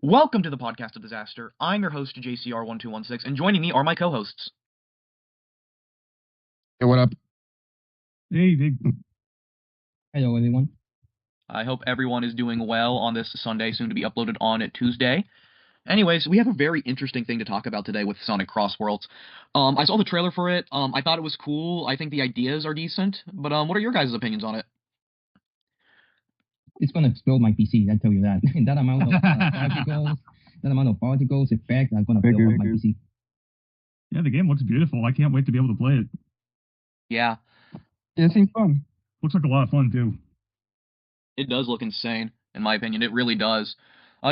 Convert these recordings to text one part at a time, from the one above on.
Welcome to the Podcast of Disaster. I'm your host, JCR1216, and joining me are my co-hosts. Hey, what up? Hey. Hello, everyone. I hope everyone is doing well on this Sunday, soon to be uploaded on Tuesday. Anyways, we have a very interesting thing to talk about today with Sonic CrossWorlds. I saw the trailer for it. I thought it was cool. I think the ideas are decent. But what are your guys' opinions on it? It's gonna explode my PC. I tell you that. that amount of particles, effects are gonna blow up my PC. Yeah, the game looks beautiful. I can't wait to be able to play it. Yeah. Yeah, it seems fun. Looks like a lot of fun too. It does look insane, in my opinion. It really does.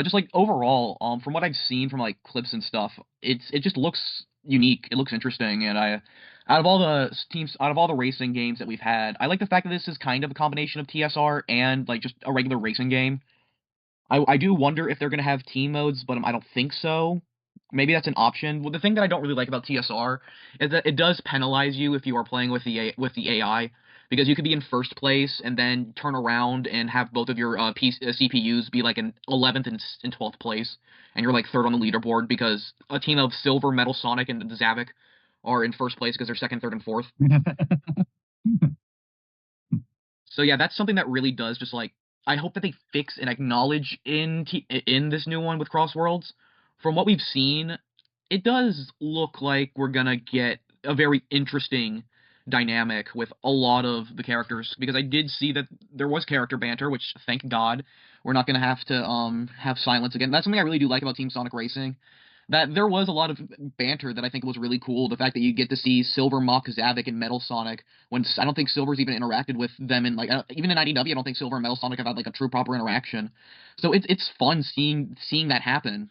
Just like overall, from what I've seen from like clips and stuff, it just looks unique. It looks interesting, and out of all the racing games that we've had, I like the fact that this is kind of a combination of TSR and like just a regular racing game. I do wonder if they're gonna have team modes, but I don't think so. Maybe that's an option. Well, the thing that I don't really like about TSR is that it does penalize you if you are playing with the AI. Because you could be in first place and then turn around and have both of your CPUs be like in 11th and 12th place, and you're like third on the leaderboard because a team of Silver, Metal Sonic, and Zavik are in first place because they're second, third, and fourth. So yeah, that's something that really does just like, I hope that they fix and acknowledge in this new one with CrossWorlds. From what we've seen, it does look like we're gonna get a very interesting dynamic with a lot of the characters, because I did see that there was character banter, which thank God we're not going to have to have silence again. That's something I really do like about Team Sonic Racing, that there was a lot of banter that I think was really cool. The fact that you get to see Silver mock Zavik and Metal Sonic when I don't think Silver's even interacted with them in like even in IDW. I don't think Silver and Metal Sonic have had like a true proper interaction. So it's fun seeing that happen.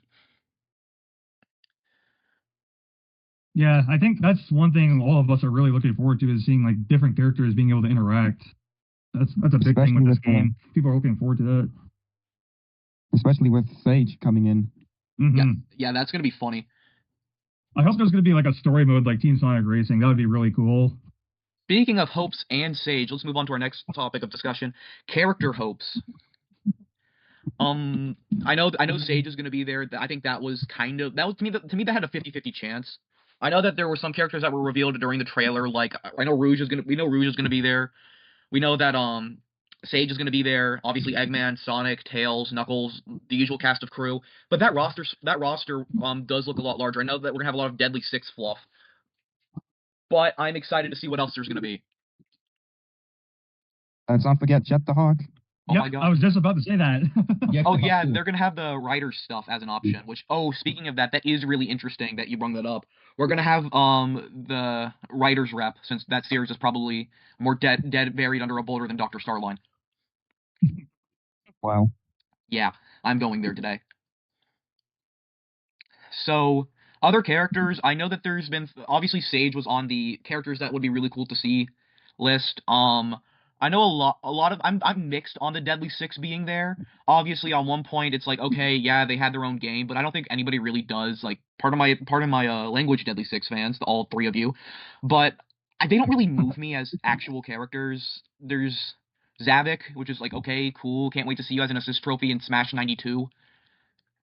Yeah, I think that's one thing all of us are really looking forward to, is seeing like different characters being able to interact. That's a big thing with this game. People are looking forward to that. Especially with Sage coming in. Mm-hmm. Yeah, that's gonna be funny. I hope there's gonna be like a story mode like Team Sonic Racing. That would be really cool. Speaking of hopes and Sage, let's move on to our next topic of discussion: character hopes. I know Sage is going to be there. I think that was to me that had a 50-50 chance. I know that there were some characters that were revealed during the trailer, like we know Rouge is going to be there. We know that Sage is going to be there. Obviously Eggman, Sonic, Tails, Knuckles, the usual cast of crew. But that roster does look a lot larger. I know that we're going to have a lot of Deadly Six fluff. But I'm excited to see what else there's going to be. Let's not forget Jet the Hawk. Oh my God. I was just about to say that. Oh yeah, they're gonna have the writer's stuff as an option, which, speaking of that is really interesting that you brought that up. We're gonna have the writer's rep, since that series is probably more dead buried under a boulder than Dr. Starline. Wow. Yeah, I'm going there today. So, other characters, I know that there's been, obviously Sage was on the characters that would be really cool to see list. I know I'm mixed on the Deadly Six being there. Obviously, on one point, it's like, okay, yeah, they had their own game, but I don't think anybody really does. Like, part of my language, Deadly Six fans, all three of you, but they don't really move me as actual characters. There's Zavik, which is like, okay, cool, can't wait to see you as an assist trophy in Smash 92,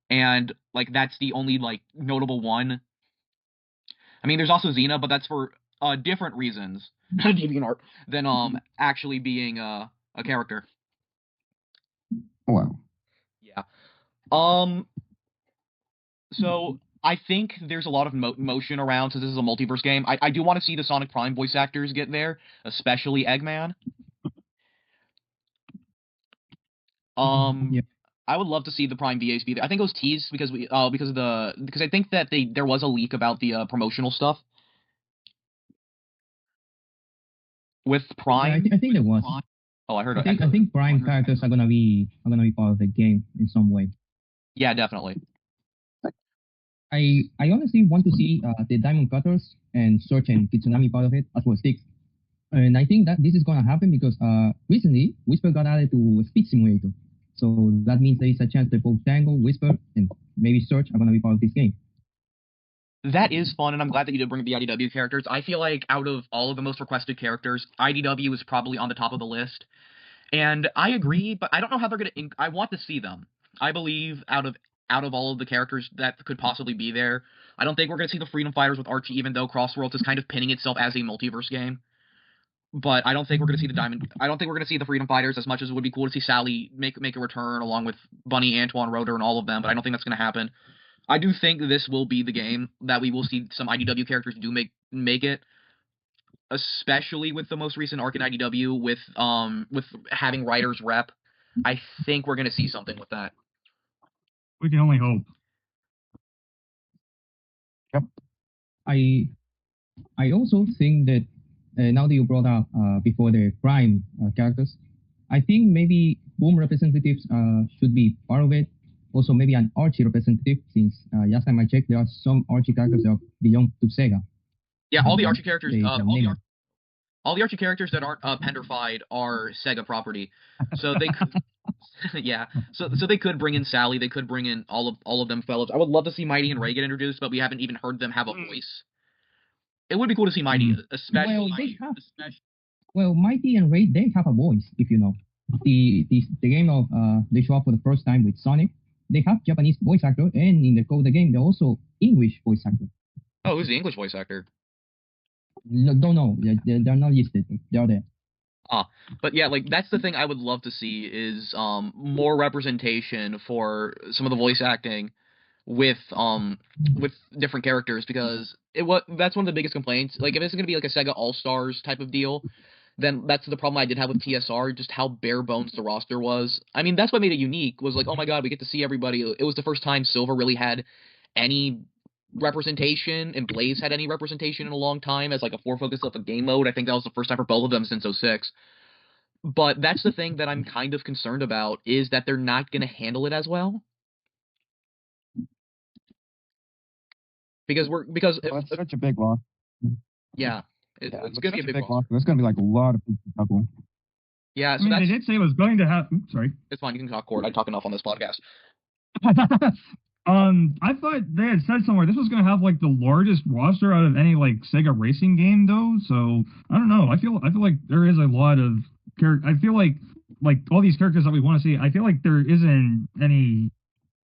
and like that's the only like notable one. I mean, there's also Xena, but that's for different reasons. DeviantArt than actually being a character. Wow. Yeah. So I think there's a lot of motion around, since this is a multiverse game. I do want to see the Sonic Prime voice actors get there, especially Eggman. Yeah. I would love to see the Prime VAs be there. I think it was teased because I think that there was a leak about the promotional stuff with Prime. Yeah, I think there was. Oh, I heard. I think Prime characters are gonna be part of the game in some way. Yeah, definitely. I honestly want to see the Diamond Cutters and Search and Kitsunami part of it, as well as Sticks. And I think that this is gonna happen because recently Whisper got added to Speed Simulator. So that means there is a chance that both Tango, Whisper, and maybe Search are gonna be part of this game. That is fun, and I'm glad that you did bring up the IDW characters. I feel like out of all of the most requested characters, IDW is probably on the top of the list. And I agree, but I don't know how they're going to... I want to see them. I believe out of out of all of the characters that could possibly be there. I don't think we're going to see the Freedom Fighters with Archie, even though CrossWorlds is kind of pinning itself as a multiverse game. But I don't think we're going to see the I don't think we're going to see the Freedom Fighters as much as it would be cool to see Sally make a return along with Bunny, Antoine, Rotor, and all of them. But I don't think that's going to happen. I do think this will be the game that we will see some IDW characters do make it, especially with the most recent arc in IDW with having writers rep. I think we're going to see something with that. We can only hope. Yep. I also think that now that you brought up before the Prime characters, I think maybe Boom representatives should be part of it. Also, maybe an Archie representative, since last time I checked, there are some Archie characters that belong to Sega. Yeah, all the Archie characters, all the Archie characters that aren't Penderfied are Sega property. So they could, yeah. So they could bring in Sally. They could bring in all of them fellows. I would love to see Mighty and Ray get introduced, but we haven't even heard them have a voice. It would be cool to see Mighty, especially. Well, Mighty and Ray, they have a voice, if you know. The game of they show up for the first time with Sonic. They have Japanese voice actor, and in the game, they're also English voice actor. Oh, who's the English voice actor? Don't know. They're not listed. They're there. But yeah, like that's the thing I would love to see is more representation for some of the voice acting with different characters, because that's one of the biggest complaints. Like if it's gonna be like a Sega All Stars type of deal, then that's the problem I did have with TSR, just how bare bones the roster was. I mean, that's what made it unique, was like, oh my god, we get to see everybody. It was the first time Silver really had any representation, and Blaze had any representation in a long time as like a focus of a game mode. I think that was the first time for both of them since 06. But that's the thing that I'm kind of concerned about, is that they're not going to handle it as well. Because it's such a big loss. Yeah. It's going to be a big loss. There's going to be like a lot of people. Yeah, so they did say it was going to have. Sorry. It's fine. You can talk, Cord. I talk enough on this podcast. I thought they had said somewhere this was going to have like the largest roster out of any like Sega racing game, though. So I don't know. I feel like there is a lot of I feel like all these characters that we want to see. I feel like there isn't any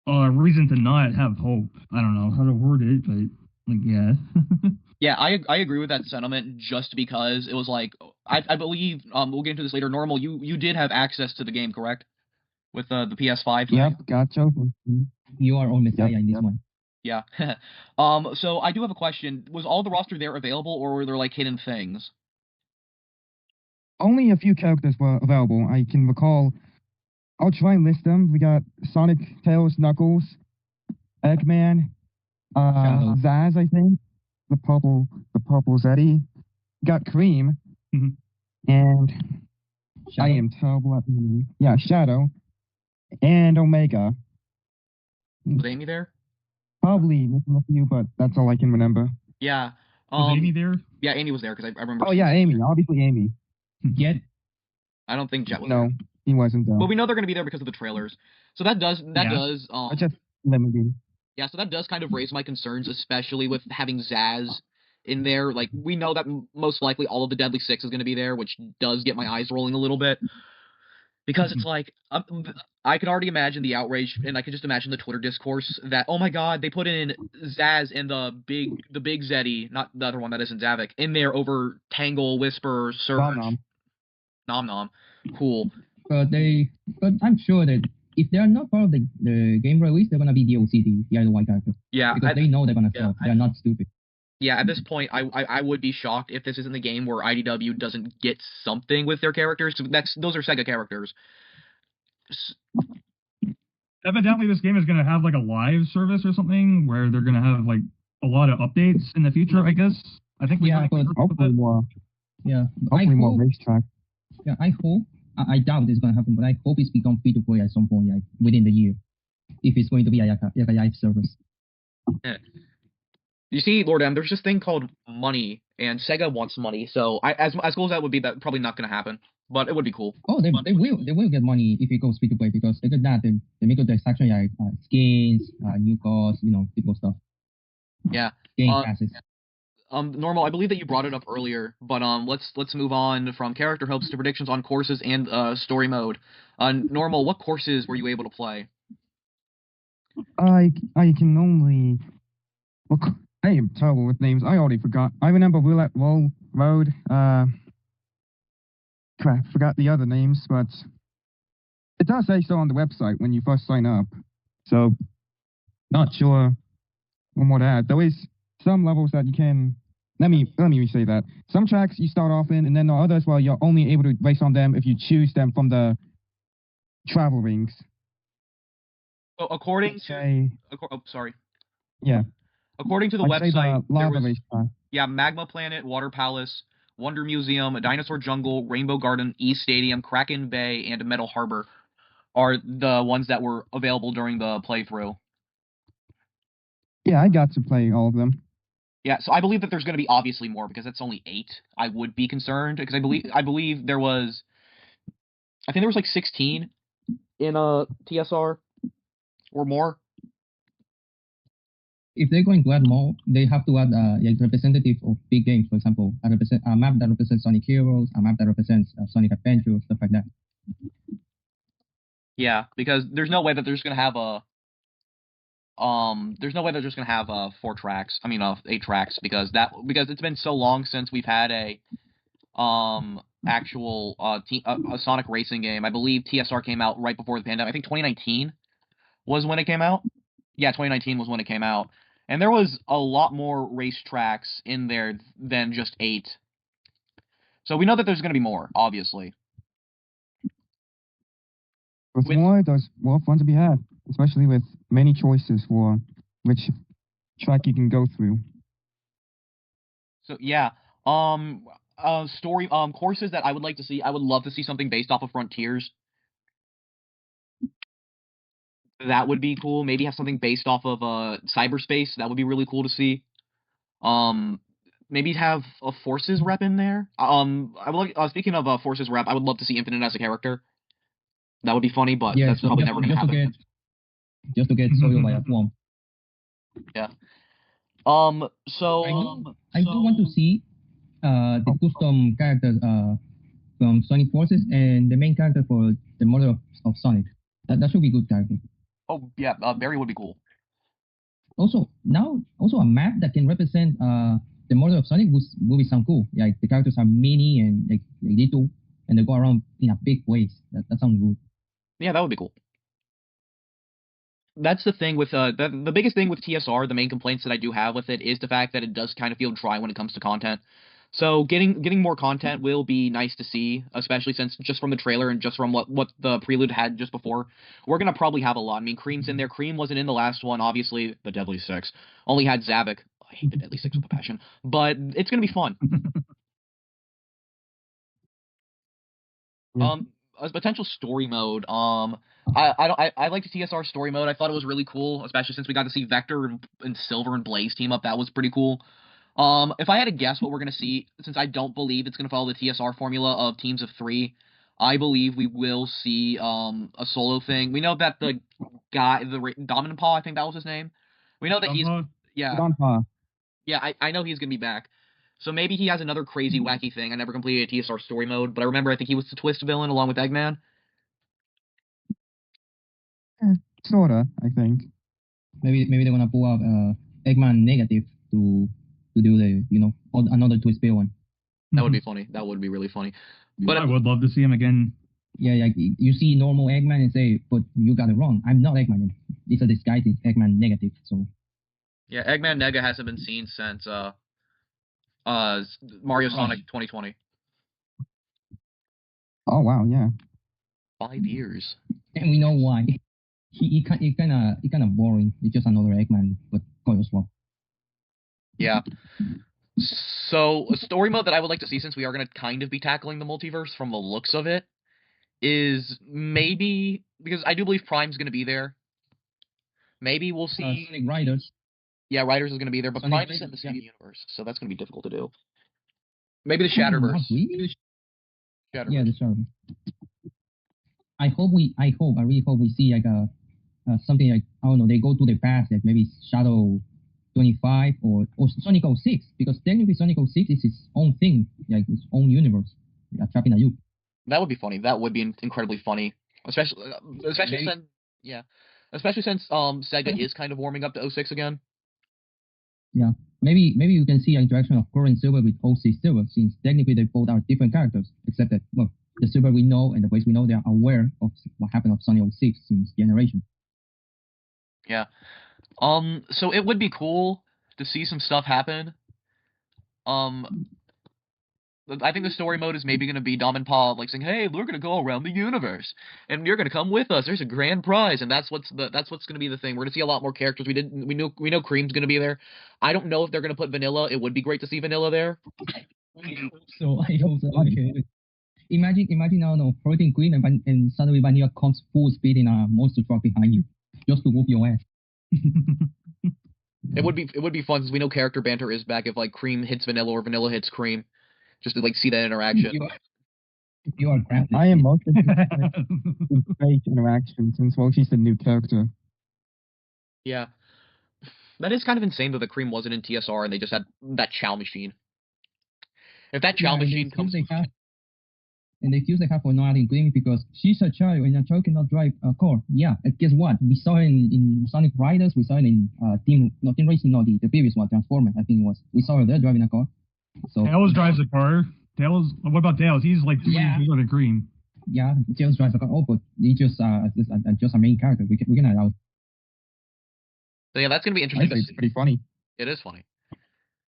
reason to not have hope. I don't know how to word it, but like yeah. Yeah, I agree with that sentiment, just because it was like I believe we'll get into this later. Normal, you did have access to the game, correct? With the PS5. Yep, gotcha. You are on Messiah in this one. Yeah. So I do have a question. Was all the roster there available, or were there like hidden things? Only a few characters were available. I can recall. I'll try and list them. We got Sonic, Tails, Knuckles, Eggman, Zaz, I think. The purple Zeddy. Got Cream. Mm-hmm. And Shadow. I am terrible at the name. Yeah, Shadow. And Omega. Was Amy there? Probably missing a few, but that's all I can remember. Yeah. Was Amy there? Yeah, Amy was there, because I remember. Oh yeah, Amy. Obviously Amy. Jet? I don't think Jet was there. No, he wasn't there. But we know they're going to be there because of the trailers. So that does. Just let me be. Yeah, so that does kind of raise my concerns, especially with having Zaz in there. Like, we know that most likely all of the Deadly Six is going to be there, which does get my eyes rolling a little bit. Because it's like, I can already imagine the outrage, and I can just imagine the Twitter discourse that, oh my god, they put in Zaz and the big Zeddy, not the other one that isn't Zavik, in there over Tangle, Whisper, Surge. Nom Nom. Cool. But I'm sure that if they are not part of the game release, they're gonna be DLC, the other character. Yeah. Because they know they're gonna sell. They're not stupid. Yeah, at this point, I would be shocked if this isn't the game where IDW doesn't get something with their characters. Those are Sega characters. Evidently, this game is going to have like a live service or something where they're going to have like a lot of updates in the future, I guess. I think hopefully more. Yeah, hopefully more racetrack. Yeah, I hope. I doubt it's going to happen, but I hope it's become free to play at some point, like, within the year, if it's going to be a live service. Yeah. You see, LordM, there's this thing called money, and Sega wants money. So as cool as that would be, that's probably not going to happen. But it would be cool. Oh, they will get money if it goes free to play, because they get that they make the section like skins, new cars, typical stuff. Yeah. Game passes. Normal, I believe that you brought it up earlier, but let's move on from character hopes to predictions on courses and story mode. Normal, what courses were you able to play? I can only. Well, I am terrible with names. I already forgot. I remember Roulette Road. Crap, forgot the other names, but it does say so on the website when you first sign up. So, not sure one more to add. There is some levels that you can. Let me say that. Some tracks you start off in, and then there are others where you're only able to race on them if you choose them from the travel rings. So according to, sorry. Yeah. According to the I'd say website, the there lava was race track. Magma Planet, Water Palace, Wonder Museum, Dinosaur Jungle, Rainbow Garden, East Stadium, Kraken Bay, and Metal Harbor are the ones that were available during the playthrough. Yeah, I got to play all of them. Yeah, so I believe that there's going to be obviously more because that's only 8. I would be concerned because I believe there was, I think there was like 16 in TSR or more. If they're going to add more, they have to add like representative of big games. For example, a map that represents Sonic Heroes, a map that represents Sonic Adventure, stuff like that. Yeah, because there's no way that there's going to have there's no way they're just gonna have 4 tracks. I mean, 8 tracks because it's been so long since we've had a actual a Sonic Racing game. I believe TSR came out right before the pandemic. I think 2019 was when it came out. Yeah, 2019 was when it came out, and there was a lot more race tracks in there than just 8. So we know that there's gonna be more, obviously. With more, there's more fun to be had, especially with many choices for which track you can go through. So yeah, story courses that I would like to see. I would love to see something based off of Frontiers. That would be cool. Maybe have something based off of cyberspace. That would be really cool to see. Maybe have a Forces rep in there. I would like. Speaking of Forces rep, I would love to see Infinite as a character. That would be funny, but yeah, that's so probably never going to happen. Just to get soiled by a swarm. Yeah. So I do want to see the custom characters from Sonic Forces and the main character for the mother of Sonic. That should be good character. Oh yeah, Barry would be cool. Also a map that can represent the mother of Sonic would be some cool. Like the characters are mini and like little, and they go around in a big ways. That sounds good. Yeah, that would be cool. That's the thing with the biggest thing with TSR. The main complaints that I do have with it is the fact that it does kind of feel dry when it comes to content. So getting more content will be nice to see, especially since just from the trailer and just from what the prelude had just before, we're gonna probably have a lot. I mean, Cream's in there. Cream wasn't in the last one, obviously. The Deadly Six only had Zavik. I hate the Deadly Six with a passion, but it's gonna be fun. Yeah. A potential story mode. I like the TSR story mode. I thought it was really cool, especially since we got to see Vector and Silver and Blaze team up. That was pretty cool. If I had to guess what we're gonna see, since I don't believe it's gonna follow the TSR formula of teams of 3, I believe we will see a solo thing. We know that the guy, the Dominant Paw, I think that was his name. We know that he's I know he's gonna be back. So maybe he has another crazy wacky thing. I never completed a TSR story mode, but I remember I think he was the twist villain along with Eggman. Sorta, I think. Maybe they're gonna pull out Eggman negative to do the another twist villain. That would be funny. That would be really funny. But I would love to see him again. Yeah, like you see normal Eggman and say, but you got it wrong. I'm not Eggman. It's a disguise. It's Eggman negative. So yeah, Eggman Nega hasn't been seen since Mario Sonic 2020. Oh wow, yeah. 5 years. And we know why. He kind of boring. It's just another Eggman, but color swap. Yeah. So a story mode that I would like to see, since we are going to kind of be tackling the multiverse from the looks of it, is maybe, because I do believe Prime's going to be there. Maybe we'll see Sonic Riders. Yeah, Riders is going to be there, but Prime isn't in the same universe, so that's going to be difficult to do. Maybe the Shatterverse. Really? Shatterverse. Yeah, the Shatterverse. I really hope we see like a something like, I don't know, they go to the past, like maybe Shadow 25 or Sonic 06, because technically Sonic 06 is its own thing, like its own universe, trapping a loop. That would be funny. That would be incredibly funny, especially since especially since Sega is kind of warming up to 06 again. Yeah, maybe you can see an interaction of current server with OC server, since technically they both are different characters, except that, well, the server we know and the ways we know, they are aware of what happened of Sonic 06 since generation. Yeah. So it would be cool to see some stuff happen. I think the story mode is maybe going to be Dom and Pa like saying, "Hey, we're going to go around the universe, and you're going to come with us. There's a grand prize," and that's what's going to be the thing. We're going to see a lot more characters. We know Cream's going to be there. I don't know if they're going to put Vanilla. It would be great to see Vanilla there. I hope so. Okay. Imagine now, no, hurting Queen and suddenly Vanilla comes full speed in a monster truck behind you, just to whoop your ass. It would be fun since we know character banter is back if like Cream hits Vanilla or Vanilla hits Cream, just to like see that interaction. You are grounded. I am most interested in great interaction since, well, she's the new character. Yeah. That is kind of insane though that Cream wasn't in TSR and they just had that Chow machine. If that Chow machine comes... And the excuse they have for not adding Cream because she's a child and a child cannot drive a car. Yeah, and guess what? We saw it in Sonic Riders, we saw it in Team Racing, no, the previous one, Transformers, I think it was. We saw her there driving a car. So Tails drives a car. What about Tails? He's like 2 years older than Cream. Yeah, Tails drives a car. Oh, but he's just a main character. We can add out. So yeah, that's gonna be interesting. It's pretty funny. It is funny.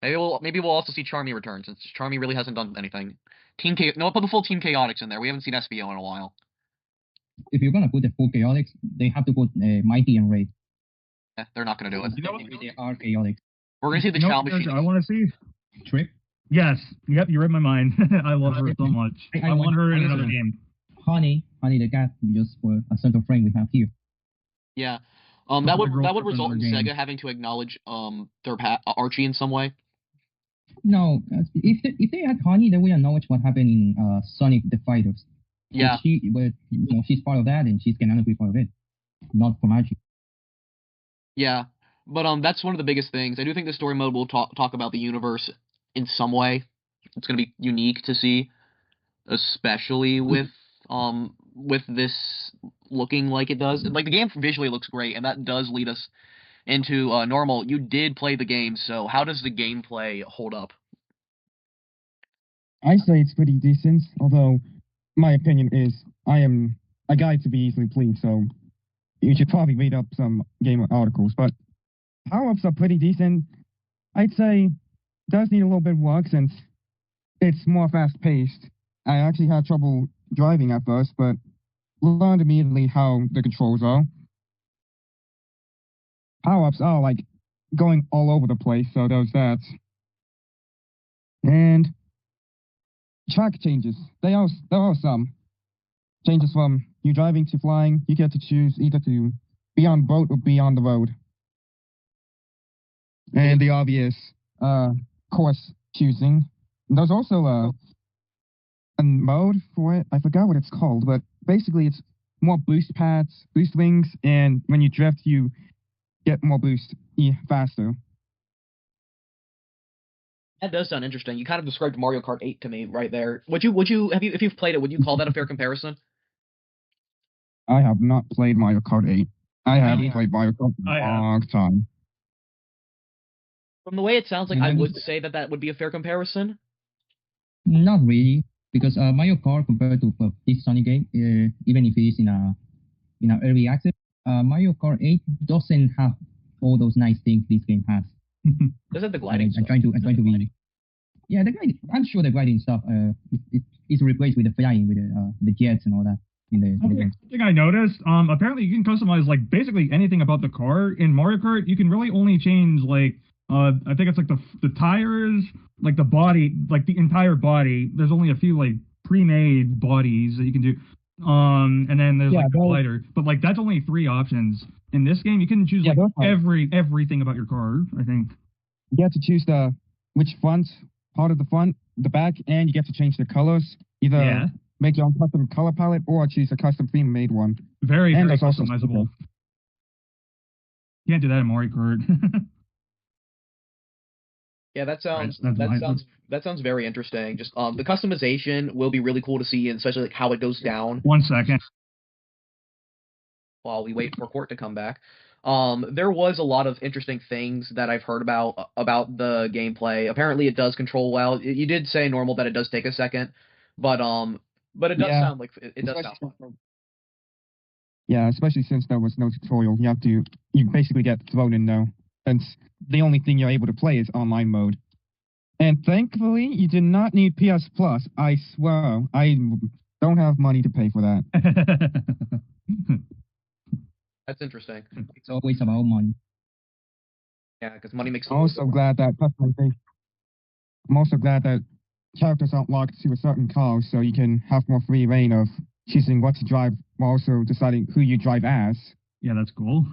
Maybe we'll also see Charmy return since Charmy really hasn't done anything. Put the full Team Chaotix in there. We haven't seen SBO in a while. If you're gonna put the full Chaotix, they have to put Mighty and Ray. Yeah, they're not gonna do it. You know what? They are Chaotix. We're gonna see the Chow machine. I want to see Trip. Yes. Yep. You read my mind. I love her so much. I want her in another game. Honey the cat, just for a central frame we have here. Yeah. That would result in Sega having to acknowledge Archie in some way. No, if they had Honey, then we acknowledge what happened in Sonic the Fighters. Yeah. She's part of that, and she's gonna be part of it, not from Archie. Yeah, but that's one of the biggest things. I do think the story mode will talk about the universe in some way. It's gonna be unique to see, especially with this looking like it does. Like the game visually looks great, and that does lead us into normal. You did play the game, so how does the gameplay hold up? I say it's pretty decent, although my opinion is I am a guy to be easily pleased, so you should probably read up some game articles. But power-ups are pretty decent. I'd say it does need a little bit of work since it's more fast-paced. I actually had trouble driving at first, but learned immediately how the controls are. Power-ups are like going all over the place, so there's that. And track changes. There are some changes from you driving to flying. You get to choose either to be on boat or be on the road. And the obvious course choosing. There's also a mode for it. I forgot what it's called, but basically it's more boost pads, boost wings, and when you drift, you get more boost faster. That does sound interesting. You kind of described Mario Kart 8 to me right there. If you've played it, would you call that a fair comparison? I have not played Mario Kart 8. I haven't played Mario Kart in a long time. From the way it sounds like, I would say that would be a fair comparison. Not really, because Mario Kart compared to this Sonic game, even if it is in a early access, Mario Kart 8 doesn't have all those nice things this game has. Does it the gliding? I'm trying to be. Yeah, the gliding. I'm sure the gliding stuff is replaced with the flying, with the jets and all that in the game. Something I noticed. Apparently you can customize like basically anything about the car in Mario Kart. You can really only change like I think it's like the tires, like the body, like the entire body. There's only a few like pre-made bodies that you can do. And then there's like the glider, but like that's only 3 options. In this game, you can choose like everything about your car, I think. You get to choose which part of the front, the back, and you get to change the colors. Either make your own custom color palette or choose a custom theme made one. Very customizable. Can't do that in Mario Kart. Yeah, that sounds very interesting. Just the customization will be really cool to see, and especially like how it goes down. 1 second. while we wait for Court to come back. There was a lot of interesting things that I've heard about the gameplay. Apparently, it does control well. You did say normal that it does take a second, but it does sound like it does sound fun. Yeah, especially since there was no tutorial. You basically get thrown in now. Since the only thing you're able to play is online mode. And thankfully, you did not need PS Plus. I swear, I don't have money to pay for that. That's interesting. It's always about money. Yeah, because money makes. I'm also glad that characters aren't locked to a certain car, so you can have more free reign of choosing what to drive, while also deciding who you drive as. Yeah, that's cool.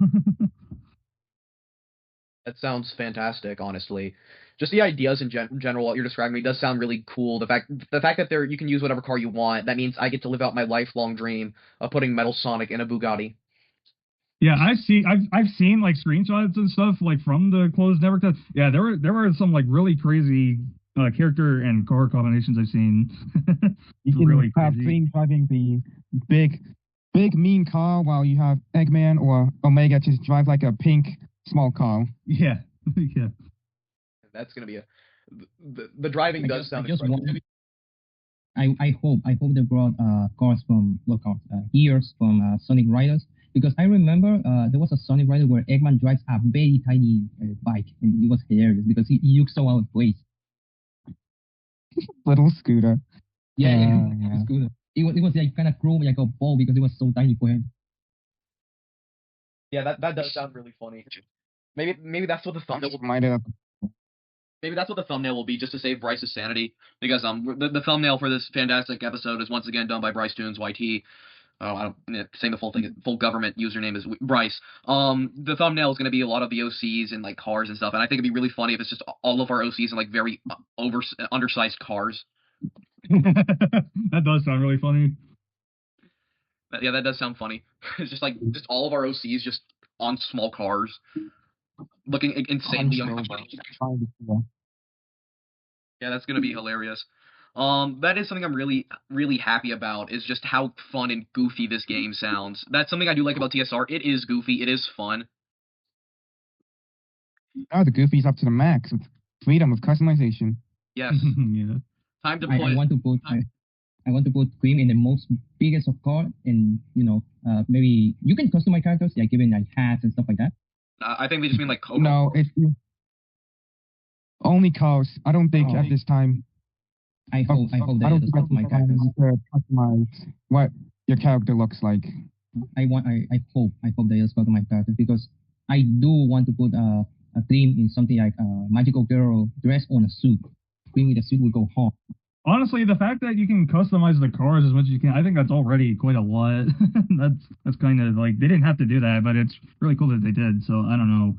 That sounds fantastic, honestly. Just the ideas in general, what you're describing me does sound really cool. The fact that you can use whatever car you want, that means I get to live out my lifelong dream of putting Metal Sonic in a Bugatti. Yeah, I've seen like screenshots and stuff like from the closed network test. Yeah, there were some like really crazy character and car combinations I've seen. You can really have crazy. Green driving the big mean car, while you have Eggman or Omega just drive like a pink small car. Yeah, yeah. That's gonna be the driving does sound incredible. I hope they brought cars from gears from Sonic Riders, because I remember there was a Sonic Rider where Eggman drives a very tiny bike, and it was hilarious because he looks so out of place. Little scooter. Yeah. Scooter. It was like kind of cruel, like a ball, because it was so tiny for him. Yeah, that does sound really funny. Maybe that's what the thumbnail will Maybe that's what the thumbnail will be, just to save Bryce's sanity, because the thumbnail for this fantastic episode is once again done by Bryce Tunes YT. Oh, I don't saying the full thing. Full government username is Bryce. The thumbnail is going to be a lot of the OCs and like cars and stuff, and I think it'd be really funny if it's just all of our OCs in like very undersized cars. That does sound really funny. Yeah, that does sound funny. It's just all of our OCs just on small cars, looking insanely uncomfortable. Yeah, that's gonna be hilarious. That is something I'm really, really happy about, is just how fun and goofy this game sounds. That's something I do like about TSR. It is goofy. It is fun. Oh, the goofy's up to the max with freedom of customization. Yes. Yeah. Time to put. I want to put Cream in the most biggest of car, and maybe you can customize characters, like giving like hats and stuff like that. I think they just mean like Coco. No, it's only cars. I don't think at this time. I hope they customize characters. Customize what your character looks like. I hope they just customize characters, because I do want to put a Cream in something like a magical girl dressed on a suit. Cream with a suit will go hard. Honestly, the fact that you can customize the cars as much as you can, I think that's already quite a lot. that's kind of like, they didn't have to do that, but it's really cool that they did. So I don't know.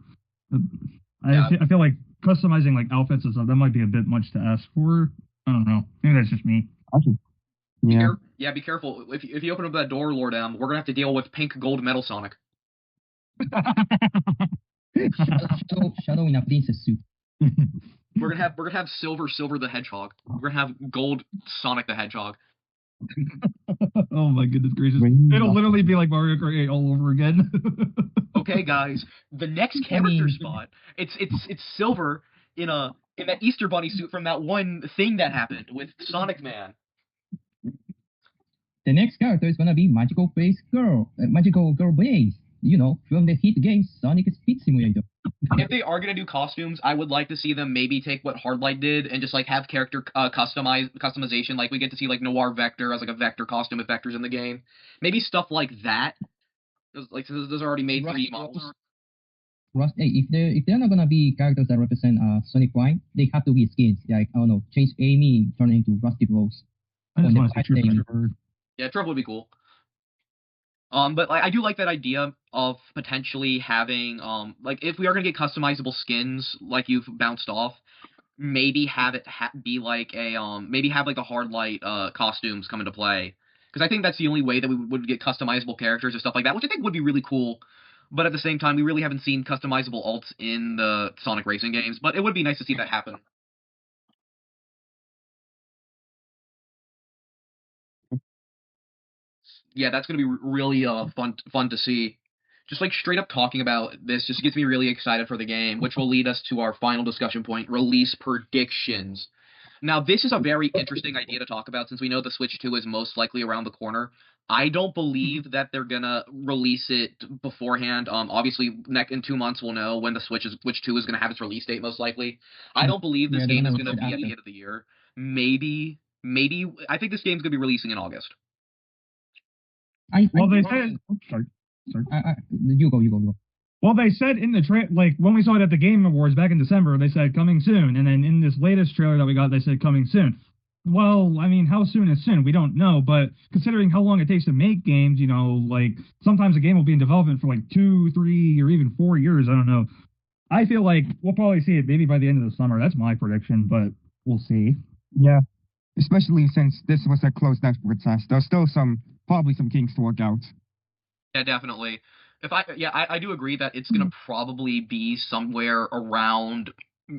I feel like customizing like outfits and stuff, that might be a bit much to ask for. I don't know. Maybe that's just me. Yeah. Be careful. If you open up that door, LordM, we're gonna have to deal with pink gold Metal Sonic. Shadow in a princess suit. We're gonna have Silver the Hedgehog. We're gonna have gold Sonic the Hedgehog. Oh my goodness gracious! It'll literally be like Mario Kart 8 all over again. Okay, guys, the next character spot. It's Silver in that Easter Bunny suit from that one thing that happened with Sonic Man. The next character is gonna be Magical Girl Blaze. From the hit game Sonic Speed Simulator. If they are gonna do costumes, I would like to see them maybe take what Hardlight did and just like have character customization. Like we get to see like Noir Vector as like a Vector costume if Vector's in the game. Maybe stuff like that. Like those are already made 3D models. If they're not gonna be characters that represent Sonic Prime, they have to be skins. Like I don't know, change Amy, turn into Rusty Rose. I just want to see Trevor. Yeah, Trevor would be cool. But I do like that idea of potentially having like if we are gonna get customizable skins like you've bounced off, maybe have it be like a maybe have like the Hardlight costumes come into play, because I think that's the only way that we would get customizable characters and stuff like that, which I think would be really cool. But at the same time, we really haven't seen customizable alts in the Sonic Racing games, but it would be nice to see that happen. Yeah, that's gonna be really fun to see. just like straight up talking about this just gets me really excited for the game, which will lead us to our final discussion point: release predictions. Now, this is a very interesting idea to talk about since we know the Switch 2 is most likely around the corner. I don't believe that they're gonna release it beforehand. Obviously, in 2 months we'll know when the Switch 2 is gonna have its release date most likely. I don't believe this game is gonna be at the end of the year. Maybe I think this game's gonna be releasing in August. They said. Sorry. You go. Well, they said in the like when we saw it at the Game Awards back in December, they said coming soon, and then in this latest trailer that we got, they said coming soon. Well, I mean, how soon is soon? We don't know, but considering how long it takes to make games, you know, like sometimes a game will be in development for like 2, 3, or even 4 years. I don't know. I feel like we'll probably see it maybe by the end of the summer. That's my prediction, but we'll see. Yeah, especially since this was a closed network test. There's still probably some kinks to work out. Yeah, definitely. I do agree that it's gonna probably be somewhere around.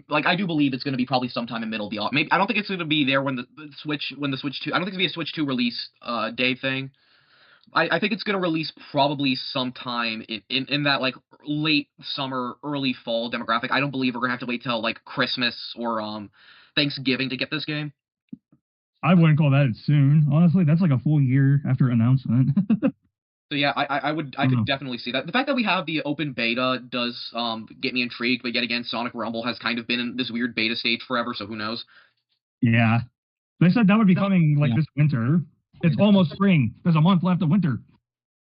Like, I do believe it's gonna be probably sometime in middle of the maybe. I don't think it's gonna be there when the Switch 2. I don't think it's gonna be a Switch 2 release day thing. I think it's gonna release probably sometime in that like late summer, early fall demographic. I don't believe we're gonna have to wait till like Christmas or Thanksgiving to get this game. I wouldn't call that soon. Honestly, that's like a full year after announcement. So yeah, I could definitely see that. The fact that we have the open beta does get me intrigued, but yet again, Sonic Rumble has kind of been in this weird beta stage forever, so who knows? Yeah. They said that would be coming like this winter. It's almost spring. There's a month left of winter.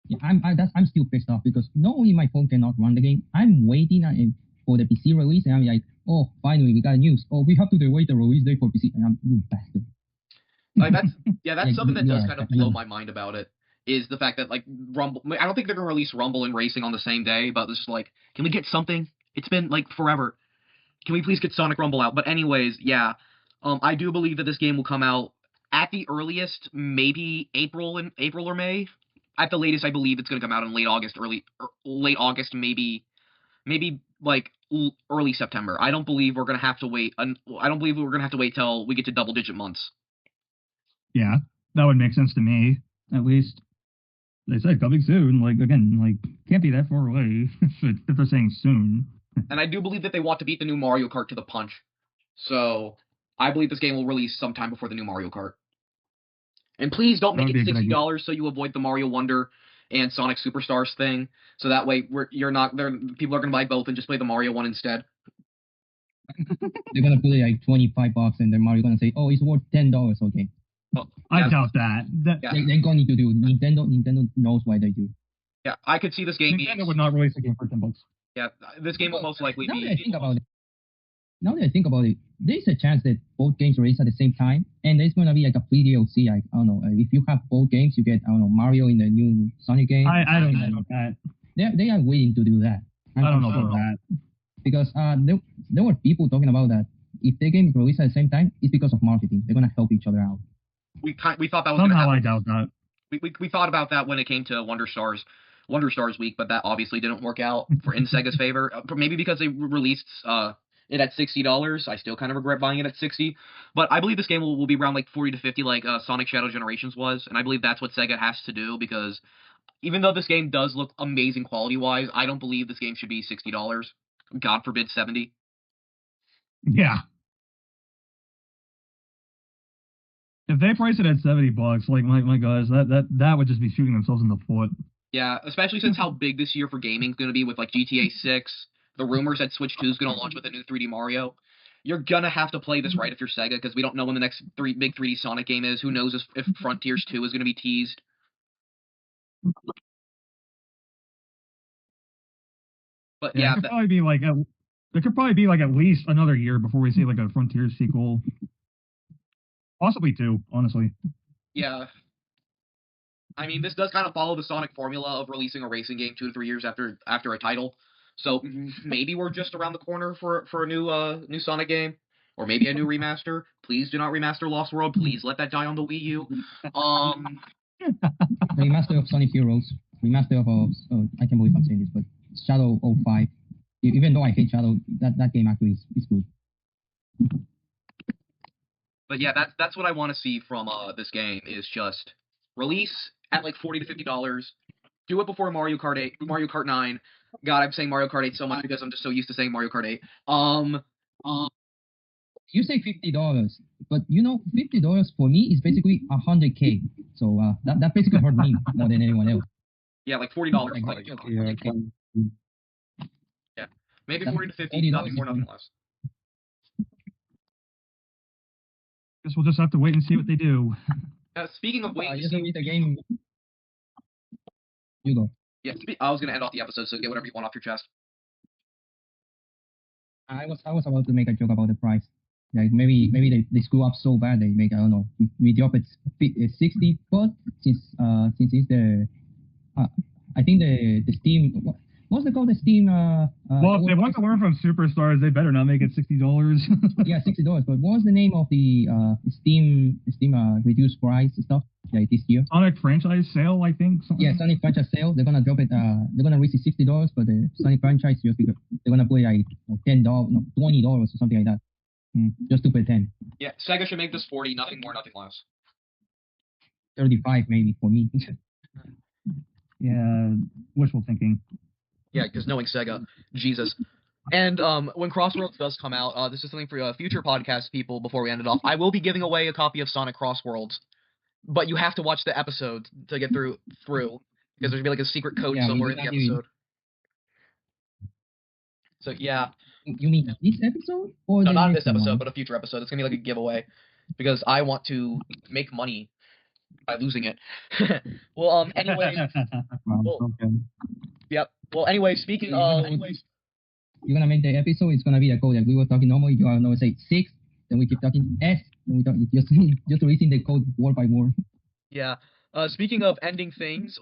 Yeah, I'm still pissed off because not only my phone cannot run the game, I'm waiting for the PC release, and I'm like, oh, finally we got news. Oh, we have to wait the release date for PC, and I'm you bastard. Like that's something that does kind of blow my mind about it. Is the fact that, like, Rumble... I don't think they're going to release Rumble and Racing on the same day, but it's just like, can we get something? It's been, like, forever. Can we please get Sonic Rumble out? But anyways, yeah. I do believe that this game will come out at the earliest, maybe April or May. At the latest, I believe it's going to come out in late August, maybe, like, early September. I don't believe we're going to have to wait... I don't believe we're going to have to wait till we get to double-digit months. Yeah, that would make sense to me, at least. They said coming soon. Like, again, like, can't be that far away if they're saying soon. And I do believe that they want to beat the new Mario Kart to the punch. So, I believe this game will release sometime before the new Mario Kart. And please don't make it $60 so you avoid the Mario Wonder and Sonic Superstars thing. So that way, people are going to buy both and just play the Mario one instead. They're going to put it like $25 and then Mario going to say, oh, it's worth $10, okay. Well, I doubt that. They're going to do. Nintendo knows why they do. Yeah, I could see this game Nintendo would not release a game for $10. Yeah, this game will most likely be... Now that I think about it, there's a chance that both games release at the same time, and there's going to be like a free DLC. Like, I don't know, if you have both games, you get, I don't know, Mario in the new Sonic game. I don't know about that. They are willing to do that. I don't know about that. Because there were people talking about that. If they game release at the same time, it's because of marketing. They're going to help each other out. We thought that was somehow I doubt that. We thought about that when it came to Wonder Stars Week, but that obviously didn't work out in Sega's favor. Maybe because they released it at $60. I still kind of regret buying it at $60. But I believe this game will be around like 40 to 50, like Sonic Shadow Generations was, and I believe that's what Sega has to do because even though this game does look amazing quality wise, I don't believe this game should be $60. God forbid $70. Yeah. If they price it at $70, like my guys, that would just be shooting themselves in the foot. Yeah, especially since how big this year for gaming is going to be with like GTA 6, the rumors that Switch 2 is going to launch with a new 3D Mario. You're gonna have to play this right if you're Sega because we don't know when the next big 3D Sonic game is. Who knows if Frontiers 2 is going to be teased. But yeah, it could probably be like at least another year before we see like a Frontiers sequel. Possibly 2, honestly. Yeah. I mean, this does kind of follow the Sonic formula of releasing a racing game 2 to 3 years after a title. So maybe we're just around the corner for a new Sonic game, or maybe a new remaster. Please do not remaster Lost World. Please let that die on the Wii U. Remaster of Sonic Heroes. Remaster of I can't believe I'm saying this, but Shadow 05. Even though I hate Shadow, that game actually is good. But yeah, that's what I want to see from this game is just release at like $40 to $50. Do it before Mario Kart 8, Mario Kart 9. God, I'm saying Mario Kart 8 so much because I'm just so used to saying Mario Kart 8. You say $50, but $50 for me is basically $100K. So that basically hurt me more than anyone else. Yeah, like $40. Like, yeah, maybe 40 to 50, nothing more, nothing less. Guess we'll just have to wait and see what they do. Speaking of waiting to see the game. You go. Yeah, I was gonna end off the episode, so get whatever you want off your chest. I was about to make a joke about the price. Like maybe they screw up so bad they make, I don't know, we drop it 60, but since it's the I think the Steam, what's it called, the Steam well, if they want to learn from Superstars, they better not make it $60. Yeah, $60. But what was the name of the Steam reduced price stuff like this year? Sonic franchise sale, I think. Yeah, Sonic franchise sale. They're gonna drop it. They're gonna raise it $60, but the Sonic franchise just because they're gonna put it like $10, no, $20 or something like that. Just to pretend. Yeah, Sega should make this 40, nothing more, nothing less. 35 maybe for me. Yeah, wishful thinking. Yeah, because knowing Sega, Jesus. And when CrossWorlds does come out, this is something for future podcast people before we end it off. I will be giving away a copy of Sonic CrossWorlds, but you have to watch the episode to get through because there's gonna be like a secret code somewhere in the episode. So yeah. You mean this episode? Or no, not this episode, but a future episode. It's gonna be like a giveaway because I want to make money by losing it. Well, anyway. Yep. Well, anyway, speaking of. You're gonna make the episode. It's gonna be a code that we were talking normally. You are gonna say 6, then we keep talking S, then we talk just releasing the code word by word. Yeah. Speaking of ending things,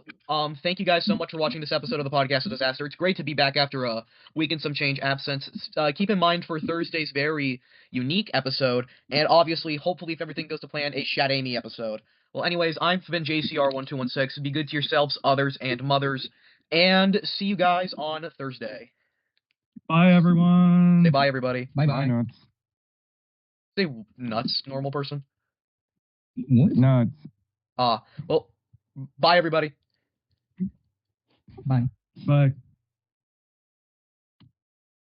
thank you guys so much for watching this episode of the Podcast of Disaster. It's great to be back after a week and some change absence. Keep in mind for Thursday's very unique episode, and obviously, hopefully, if everything goes to plan, a Shad Amy episode. Well, anyways, I've been JCR1216. Be good to yourselves, others, and mothers, and see you guys on Thursday. Bye, everyone. Say bye, everybody. Bye-bye. Nuts. Say nuts, normal person. What? Nuts. Well, bye, everybody. Bye. Bye.